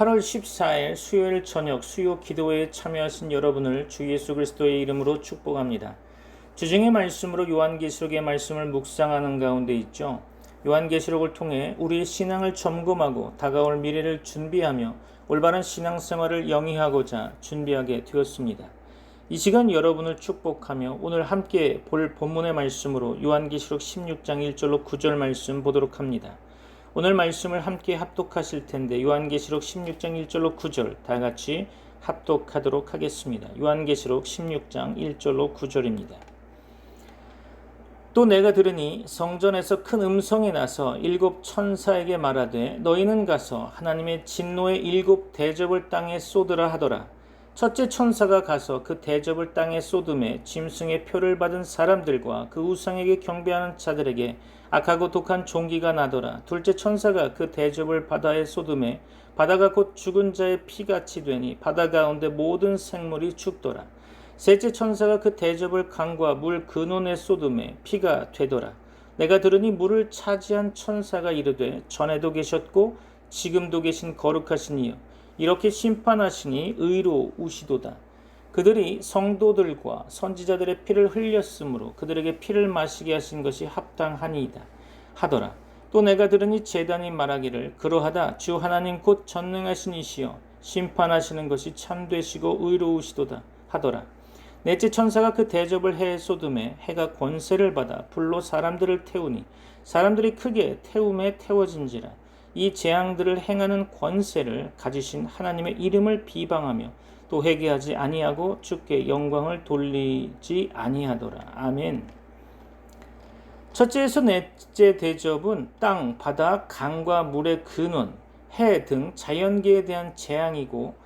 8월 14일 수요일 저녁 수요 기도회에 참여하신 여러분을 주 예수 그리스도의 이름으로 축복합니다. 주중의 말씀으로 요한계시록의 말씀을 묵상하는 가운데 있죠. 요한계시록을 통해 우리의 신앙을 점검하고 다가올 미래를 준비하며 올바른 신앙생활을 영위하고자 준비하게 되었습니다. 이 시간 여러분을 축복하며 오늘 함께 볼 본문의 말씀으로 요한계시록 16장 1절로 9절 말씀 보도록 합니다. 오늘 말씀을 함께 합독하실 텐데 요한계시록 16장 1절로 9절 다 같이 합독하도록 하겠습니다. 요한계시록 16장 1절로 9절입니다. 또 내가 들으니 성전에서 큰 음성이 나서 일곱 천사에게 말하되 너희는 가서 하나님의 진노의 일곱 대접을 땅에 쏟으라 하더라. 첫째 천사가 가서 그 대접을 땅에 쏟음에 짐승의 표를 받은 사람들과 그 우상에게 경배하는 자들에게 악하고 독한 종기가 나더라. 둘째 천사가 그 대접을 바다에 쏟음에 바다가 곧 죽은 자의 피같이 되니 바다 가운데 모든 생물이 죽더라. 셋째 천사가 그 대접을 강과 물 근원에 쏟음에 피가 되더라. 내가 들으니 물을 차지한 천사가 이르되 전에도 계셨고 지금도 계신 거룩하신 이여 이렇게 심판하시니 의로우시도다. 그들이 성도들과 선지자들의 피를 흘렸으므로 그들에게 피를 마시게 하신 것이 합당하니이다 하더라. 또 내가 들으니 제단이 말하기를 그러하다 주 하나님 곧 전능하신 이시여 심판하시는 것이 참되시고 의로우시도다 하더라. 넷째 천사가 그 대접을 해에 쏟음에 해가 권세를 받아 불로 사람들을 태우니 사람들이 크게 태움에 태워진지라. 이 재앙들을 행하는 권세를 가지신 하나님의 이름을 비방하며 또 회개하지 아니하고 주께 영광을 돌리지 아니하더라. 아멘. 첫째에서 넷째 대접은 땅, 바다, 강과 물의 근원, 해 등 자연계에 대한 재앙이고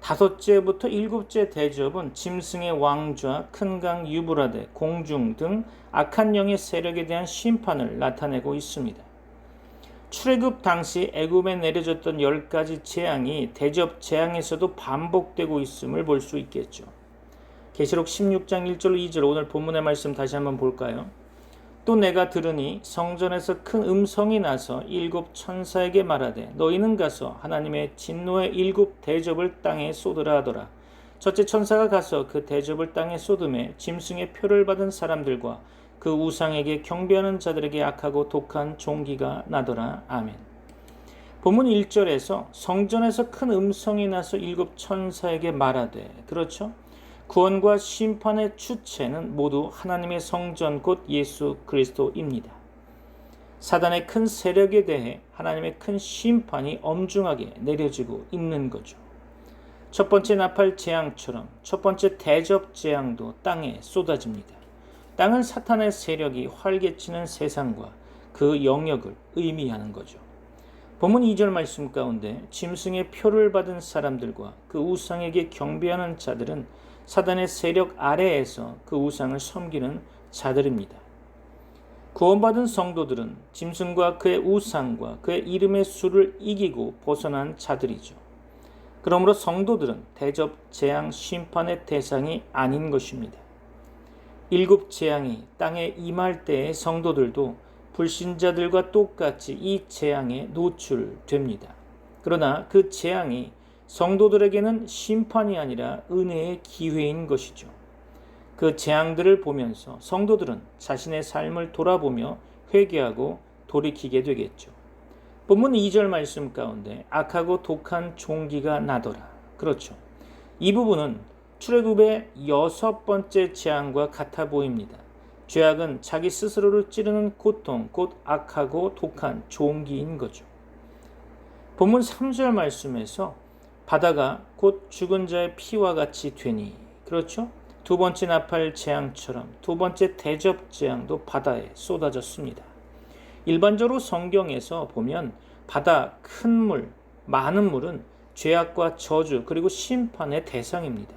다섯째부터 일곱째 대접은 짐승의 왕좌, 큰 강 유브라데, 공중 등 악한 영의 세력에 대한 심판을 나타내고 있습니다. 출애굽 당시 애굽에 내려졌던 10가지 재앙이 대접 재앙에서도 반복되고 있음을 볼 수 있겠죠. 계시록 16장 1절로 2절 오늘 본문의 말씀 다시 한번 볼까요? 또 내가 들으니 성전에서 큰 음성이 나서 일곱 천사에게 말하되 너희는 가서 하나님의 진노의 일곱 대접을 땅에 쏟으라 하더라. 첫째 천사가 가서 그 대접을 땅에 쏟음에 짐승의 표를 받은 사람들과 그 우상에게 경배하는 자들에게 악하고 독한 종기가 나더라. 아멘. 본문 1절에서 성전에서 큰 음성이 나서 일곱 천사에게 말하되 그렇죠? 구원과 심판의 주체는 모두 하나님의 성전 곧 예수 그리스도입니다. 사단의 큰 세력에 대해 하나님의 큰 심판이 엄중하게 내려지고 있는 거죠. 첫 번째 나팔 재앙처럼 첫 번째 대접 재앙도 땅에 쏟아집니다. 땅은 사탄의 세력이 활개치는 세상과 그 영역을 의미하는 거죠. 본문 2절 말씀 가운데 짐승의 표를 받은 사람들과 그 우상에게 경배하는 자들은 사단의 세력 아래에서 그 우상을 섬기는 자들입니다. 구원받은 성도들은 짐승과 그의 우상과 그의 이름의 수를 이기고 벗어난 자들이죠. 그러므로 성도들은 대접 재앙 심판의 대상이 아닌 것입니다. 일곱 재앙이 땅에 임할 때의 성도들도 불신자들과 똑같이 이 재앙에 노출됩니다. 그러나 그 재앙이 성도들에게는 심판이 아니라 은혜의 기회인 것이죠. 그 재앙들을 보면서 성도들은 자신의 삶을 돌아보며 회개하고 돌이키게 되겠죠. 본문 2절 말씀 가운데 악하고 독한 종기가 나더라. 그렇죠. 이 부분은 출애굽의 6번째 재앙과 같아 보입니다. 죄악은 자기 스스로를 찌르는 고통, 곧 악하고 독한 종기인 거죠. 본문 3절 말씀에서 바다가 곧 죽은 자의 피와 같이 되니 그렇죠? 두 번째 나팔 재앙처럼 두 번째 대접 재앙도 바다에 쏟아졌습니다. 일반적으로 성경에서 보면 바다, 큰 물, 많은 물은 죄악과 저주 그리고 심판의 대상입니다.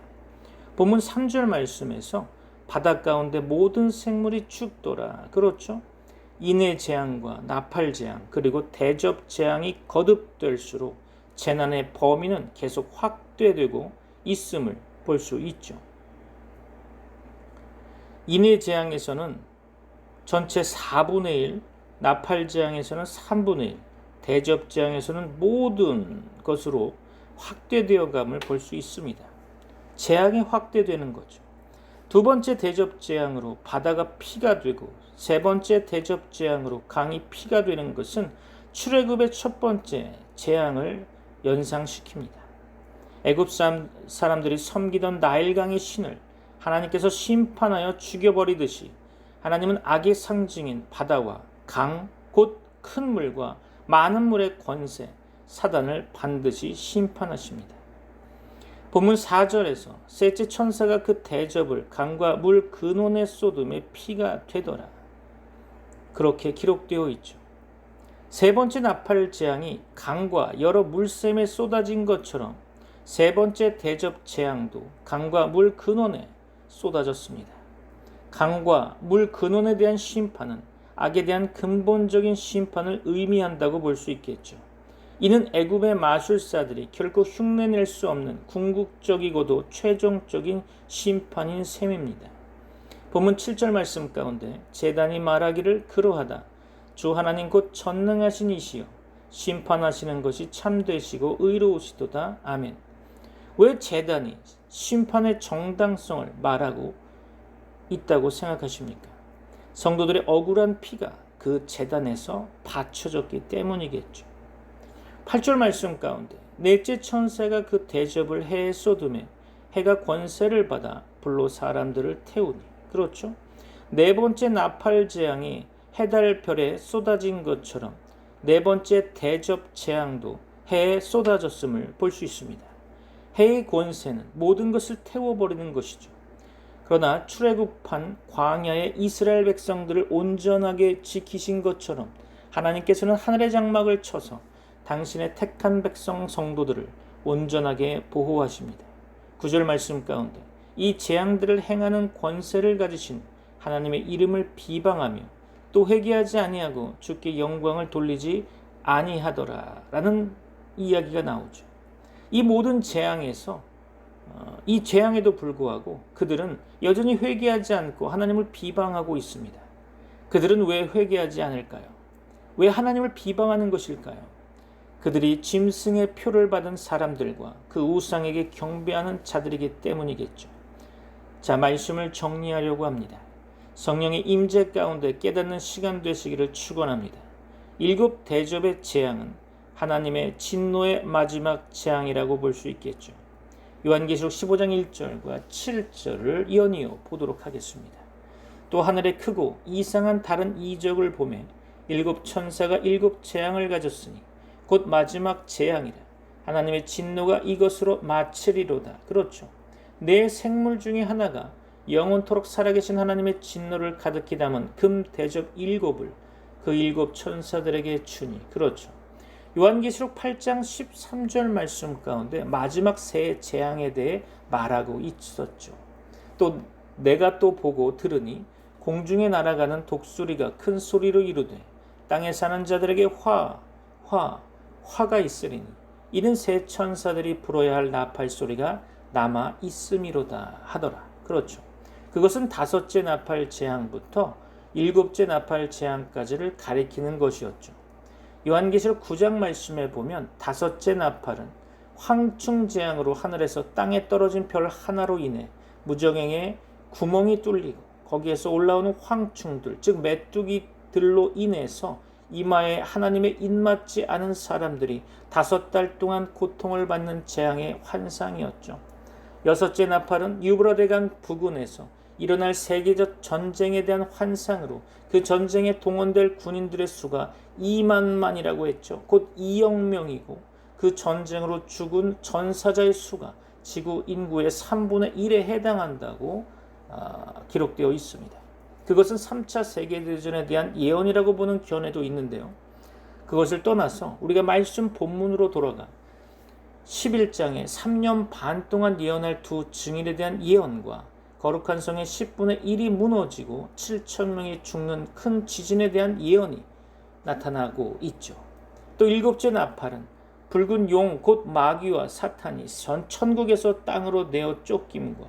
본문 3절 말씀에서 바다 가운데 모든 생물이 죽더라. 그렇죠? 인해 재앙과 나팔 재앙 그리고 대접 재앙이 거듭될수록 재난의 범위는 계속 확대되고 있음을 볼 수 있죠. 인해 재앙에서는 전체 4분의 1, 나팔 재앙에서는 3분의 1, 대접 재앙에서는 모든 것으로 확대되어 감을 볼 수 있습니다. 재앙이 확대되는 거죠. 두 번째 대접 재앙으로 바다가 피가 되고 세 번째 대접 재앙으로 강이 피가 되는 것은 출애굽의 첫 번째 재앙을 연상시킵니다. 애굽 사람들이 섬기던 나일강의 신을 하나님께서 심판하여 죽여버리듯이 하나님은 악의 상징인 바다와 강, 곧 큰 물과 많은 물의 권세, 사단을 반드시 심판하십니다. 본문 4절에서 셋째 천사가 그 대접을 강과 물 근원에 쏟음에 피가 되더라. 그렇게 기록되어 있죠. 세 번째 나팔 재앙이 강과 여러 물샘에 쏟아진 것처럼 세 번째 대접 재앙도 강과 물 근원에 쏟아졌습니다. 강과 물 근원에 대한 심판은 악에 대한 근본적인 심판을 의미한다고 볼 수 있겠죠. 이는 애굽의 마술사들이 결코 흉내낼 수 없는 궁극적이고도 최종적인 심판인 셈입니다. 본문 7절 말씀 가운데 제단이 말하기를 그러하다. 주 하나님 곧 전능하신 이시여 심판하시는 것이 참되시고 의로우시도다. 아멘. 왜 제단이 심판의 정당성을 말하고 있다고 생각하십니까? 성도들의 억울한 피가 그 제단에서 바쳐졌기 때문이겠죠. 8절 말씀 가운데 넷째 천사가 그 대접을 해에 쏟음에 해가 권세를 받아 불로 사람들을 태우니, 그렇죠? 네 번째 나팔 재앙이 해달별에 쏟아진 것처럼 네 번째 대접 재앙도 해에 쏟아졌음을 볼 수 있습니다. 해의 권세는 모든 것을 태워버리는 것이죠. 그러나 출애굽한 광야의 이스라엘 백성들을 온전하게 지키신 것처럼 하나님께서는 하늘의 장막을 쳐서 당신의 택한 백성 성도들을 온전하게 보호하십니다. 9절 말씀 가운데 이 재앙들을 행하는 권세를 가지신 하나님의 이름을 비방하며 또 회개하지 아니하고 주께 영광을 돌리지 아니하더라 라는 이야기가 나오죠. 이 모든 재앙에서 이 재앙에도 불구하고 그들은 여전히 회개하지 않고 하나님을 비방하고 있습니다. 그들은 왜 회개하지 않을까요? 왜 하나님을 비방하는 것일까요? 그들이 짐승의 표를 받은 사람들과 그 우상에게 경배하는 자들이기 때문이겠죠. 자, 말씀을 정리하려고 합니다. 성령의 임재 가운데 깨닫는 시간 되시기를 축원합니다. 7 대접의 재앙은 하나님의 진노의 마지막 재앙이라고 볼 수 있겠죠. 요한계시록 15장 1절과 7절을 연이어 보도록 하겠습니다. 또 하늘에 크고 이상한 다른 이적을 보매 7 천사가 7 재앙을 가졌으니 곧 마지막 재앙이라. 하나님의 진노가 이것으로 마치리로다. 그렇죠. 네 생물 중에 하나가 영원토록 살아계신 하나님의 진노를 가득히 담은 금 대접 7을 그 7 천사들에게 주니. 그렇죠. 요한계시록 8장 13절 말씀 가운데 마지막 새 재앙에 대해 말하고 있었죠. 또 내가 또 보고 들으니 공중에 날아가는 독수리가 큰 소리로 이르되 땅에 사는 자들에게 화가 있으리니 이는 새 천사들이 불어야 할 나팔 소리가 남아 있음이로다 하더라. 그렇죠. 그것은 5째 나팔 재앙부터 7째 나팔 재앙까지를 가리키는 것이었죠. 요한계시록 9장 말씀에 보면 5째 나팔은 황충 재앙으로 하늘에서 땅에 떨어진 별 하나로 인해 무저갱에 구멍이 뚫리고 거기에서 올라오는 황충들, 즉 메뚜기들로 인해서 이마에 하나님의 입맞지 않은 사람들이 5달 동안 고통을 받는 재앙의 환상이었죠. 6째 나팔은 유브라데강 부근에서 일어날 세계적 전쟁에 대한 환상으로 그 전쟁에 동원될 군인들의 수가 2만만이라고 했죠. 곧 2억 명이고 그 전쟁으로 죽은 전사자의 수가 지구 인구의 3분의 1에 해당한다고 기록되어 있습니다. 그것은 3차 세계대전에 대한 예언이라고 보는 견해도 있는데요. 그것을 떠나서 우리가 말씀 본문으로 돌아가 11장에 3년 반 동안 예언할 두 증인에 대한 예언과 거룩한 성의 10분의 1이 무너지고 7,000명이 죽는 큰 지진에 대한 예언이 나타나고 있죠. 또 7째 나팔은 붉은 용 곧 마귀와 사탄이 천국에서 땅으로 내어 쫓김과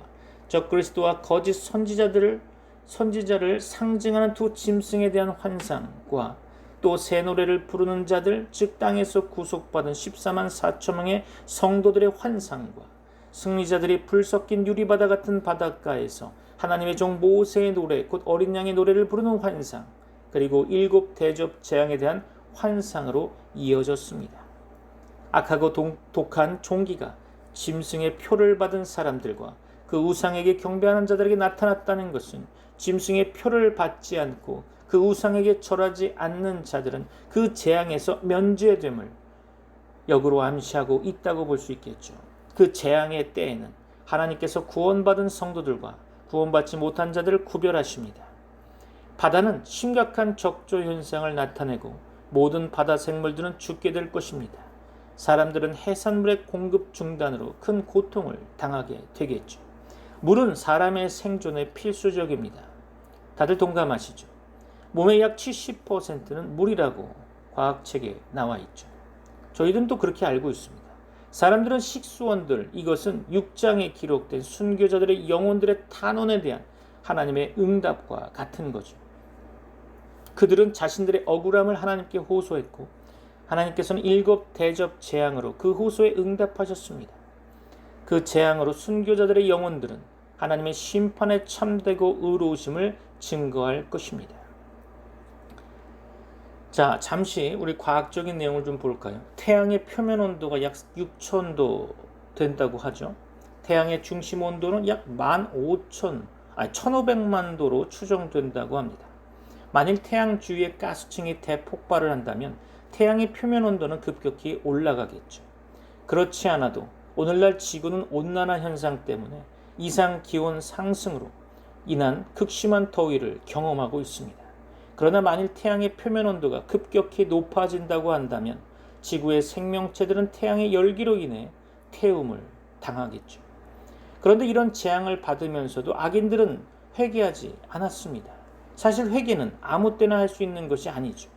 적그리스도와 거짓 선지자를 상징하는 두 짐승에 대한 환상과 또 새 노래를 부르는 자들, 즉 땅에서 구속받은 14만 4천 명의 성도들의 환상과 승리자들이 불 섞인 유리바다 같은 바닷가에서 하나님의 종 모세의 노래, 곧 어린 양의 노래를 부르는 환상, 그리고 7 대접 재앙에 대한 환상으로 이어졌습니다. 악하고 독한 종기가 짐승의 표를 받은 사람들과 그 우상에게 경배하는 자들에게 나타났다는 것은 짐승의 표를 받지 않고 그 우상에게 절하지 않는 자들은 그 재앙에서 면제됨을 역으로 암시하고 있다고 볼 수 있겠죠. 그 재앙의 때에는 하나님께서 구원받은 성도들과 구원받지 못한 자들을 구별하십니다. 바다는 심각한 적조 현상을 나타내고 모든 바다 생물들은 죽게 될 것입니다. 사람들은 해산물의 공급 중단으로 큰 고통을 당하게 되겠죠. 물은 사람의 생존에 필수적입니다. 다들 동감하시죠? 몸의 약 70%는 물이라고 과학책에 나와 있죠. 저희들은 또 그렇게 알고 있습니다. 사람들은 식수원들, 이것은 6장에 기록된 순교자들의 영혼들의 탄원에 대한 하나님의 응답과 같은 거죠. 그들은 자신들의 억울함을 하나님께 호소했고 하나님께서는 7 대접 재앙으로 그 호소에 응답하셨습니다. 그 재앙으로 순교자들의 영혼들은 하나님의 심판에 참되고 의로우심을 증거할 것입니다. 자, 잠시 우리 과학적인 내용을 좀 볼까요? 태양의 표면 온도가 약 6,000도 된다고 하죠. 태양의 중심 온도는 약 1,500만 도로 추정된다고 합니다. 만일 태양 주위에 가스층이 대폭발을 한다면 태양의 표면 온도는 급격히 올라가겠죠. 그렇지 않아도 오늘날 지구는 온난화 현상 때문에 이상 기온 상승으로 인한 극심한 더위를 경험하고 있습니다. 그러나 만일 태양의 표면 온도가 급격히 높아진다고 한다면 지구의 생명체들은 태양의 열기로 인해 태움을 당하겠죠. 그런데 이런 재앙을 받으면서도 악인들은 회개하지 않았습니다. 사실 회개는 아무 때나 할 수 있는 것이 아니죠.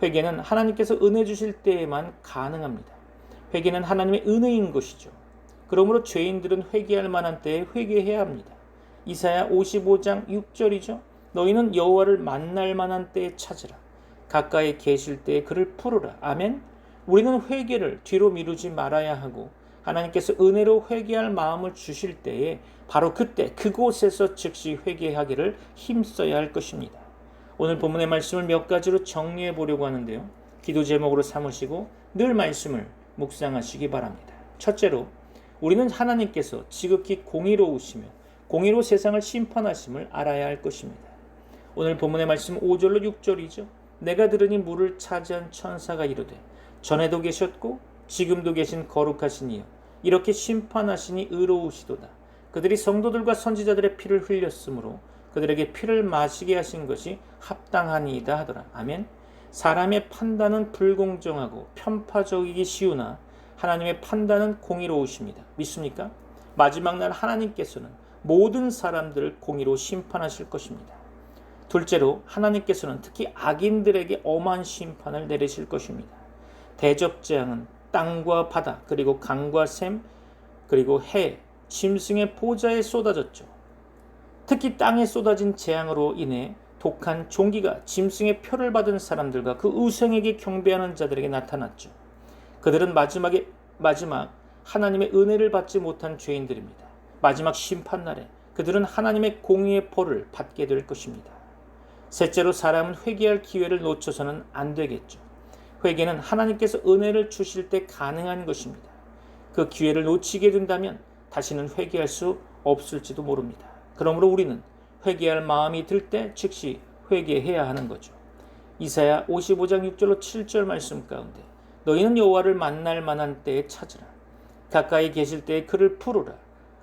회개는 하나님께서 은혜 주실 때에만 가능합니다. 회개는 하나님의 은혜인 것이죠. 그러므로 죄인들은 회개할 만한 때에 회개해야 합니다. 이사야 55장 6절이죠. 너희는 여호와를 만날 만한 때에 찾으라. 가까이 계실 때에 그를 부르라. 아멘. 우리는 회개를 뒤로 미루지 말아야 하고 하나님께서 은혜로 회개할 마음을 주실 때에 바로 그때 그곳에서 즉시 회개하기를 힘써야 할 것입니다. 오늘 본문의 말씀을 몇 가지로 정리해 보려고 하는데요. 기도 제목으로 삼으시고 늘 말씀을 묵상하시기 바랍니다. 첫째로 우리는 하나님께서 지극히 공의로우시며 공의로 세상을 심판하심을 알아야 할 것입니다. 오늘 본문의 말씀 5절로 6절이죠. 내가 들으니 물을 차지한 천사가 이르되 전에도 계셨고 지금도 계신 거룩하신 이여 이렇게 심판하시니 의로우시도다. 그들이 성도들과 선지자들의 피를 흘렸으므로 그들에게 피를 마시게 하신 것이 합당하니이다 하더라. 아멘. 사람의 판단은 불공정하고 편파적이기 쉬우나 하나님의 판단은 공의로우십니다. 믿습니까? 마지막 날 하나님께서는 모든 사람들을 공의로 심판하실 것입니다. 둘째로 하나님께서는 특히 악인들에게 엄한 심판을 내리실 것입니다. 대접재앙은 땅과 바다 그리고 강과 샘 그리고 해 짐승의 보좌에 쏟아졌죠. 특히 땅에 쏟아진 재앙으로 인해 독한 종기가 짐승의 표를 받은 사람들과 그 우상에게 경배하는 자들에게 나타났죠. 그들은 마지막 하나님의 은혜를 받지 못한 죄인들입니다. 마지막 심판날에 그들은 하나님의 공의의 벌을 받게 될 것입니다. 셋째로 사람은 회개할 기회를 놓쳐서는 안 되겠죠. 회개는 하나님께서 은혜를 주실 때 가능한 것입니다. 그 기회를 놓치게 된다면 다시는 회개할 수 없을지도 모릅니다. 그러므로 우리는 회개할 마음이 들 때 즉시 회개해야 하는 거죠. 이사야 55장 6절로 7절 말씀 가운데 너희는 여호와를 만날 만한 때에 찾으라. 가까이 계실 때에 그를 부르라.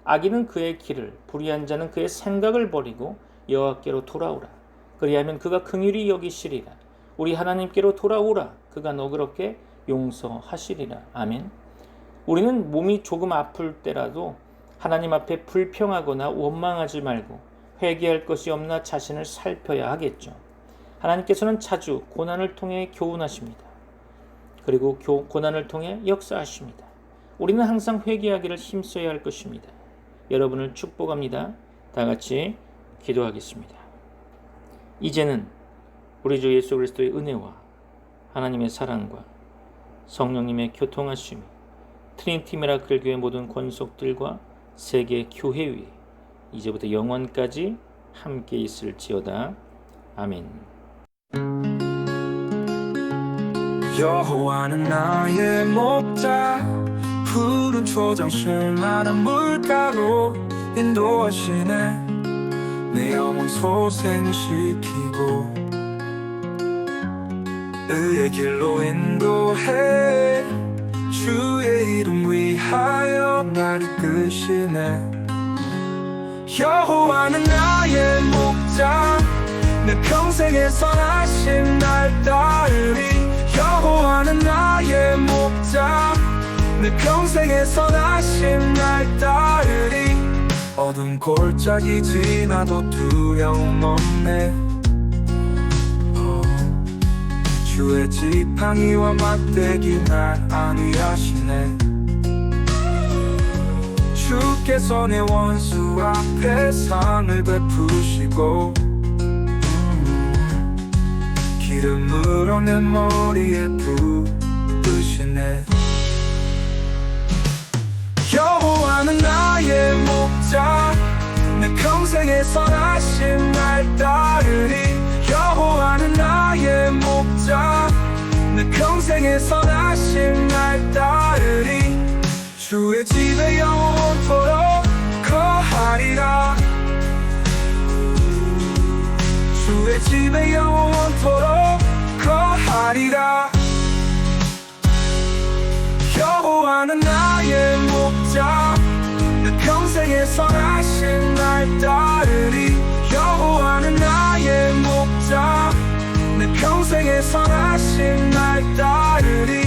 악인은 그의 길을 불의한 자는 그의 생각을 버리고 여호와께로 돌아오라. 그리하면 그가 긍휼히 여기시리라. 우리 하나님께로 돌아오라. 그가 너그럽게 용서하시리라. 아멘. 우리는 몸이 조금 아플 때라도 하나님 앞에 불평하거나 원망하지 말고 회개할 것이 없나 자신을 살펴야 하겠죠. 하나님께서는 자주 고난을 통해 교훈하십니다. 그리고 고난을 통해 역사하십니다. 우리는 항상 회개하기를 힘써야 할 것입니다. 여러분을 축복합니다. 다 같이 기도하겠습니다. 이제는 우리 주 예수 그리스도의 은혜와 하나님의 사랑과 성령님의 교통하심이 트리니티 미라클 교회 모든 권속들과 세계 교회 위에 이제부터 영원까지 함께 있을지어다. 아멘. 여호와는 나의 목자, 푸른 초장 쉴만한 물가로 인도하시네. 내 영혼 소생시키고 의의 길로 인도해. 주의 이름 위하여 날 이끄시네. 여호와는 나의 목자, 내 평생에 선하심 날 따르리. 여호와는 나의 목자, 내 평생에 선하심 날 따르리. 어두운 골짜기 지나도 두려움 없네. 주의 지팡이와 막대기 날 안위하시네. 주께서 내 원수 앞에 상을 베푸시고 기름으로 내 머리에 부으시네. 여호와는 나의 목자, 내 평생에 선하심 날 따르리. 여호와는 나의 목자, 내 평생에 선하심 날 따르리. 주의 집에 영원토록 거하리라. 주의 집에 영원토록 거하리라. 여호와는 나의 목자, 내 평생에 선하신 날 따르리. 여호와는 나의 목자, 내 평생에 선하신 날 따르리.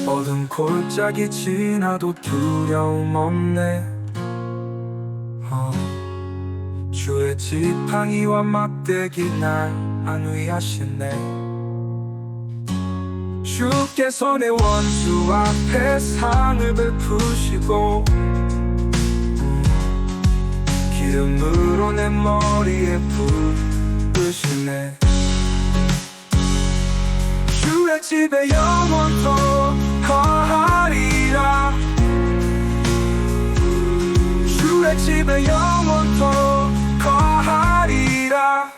어두운 골짜기 지나도 두려움 없네. 주의 지팡이와 막대기 날 안위하시네. 주께서 내 원수 앞에 상을 베푸시고 기름으로 내 머리에 부으시네. 주의 집에 영원토록 거하리라. 주의 집에 영원토록 거하리라.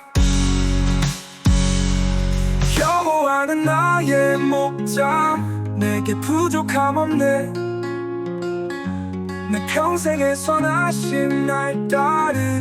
여호와는 나의 목자, 내게 부족함 없네. 내 평생에 선하심 날 따르리.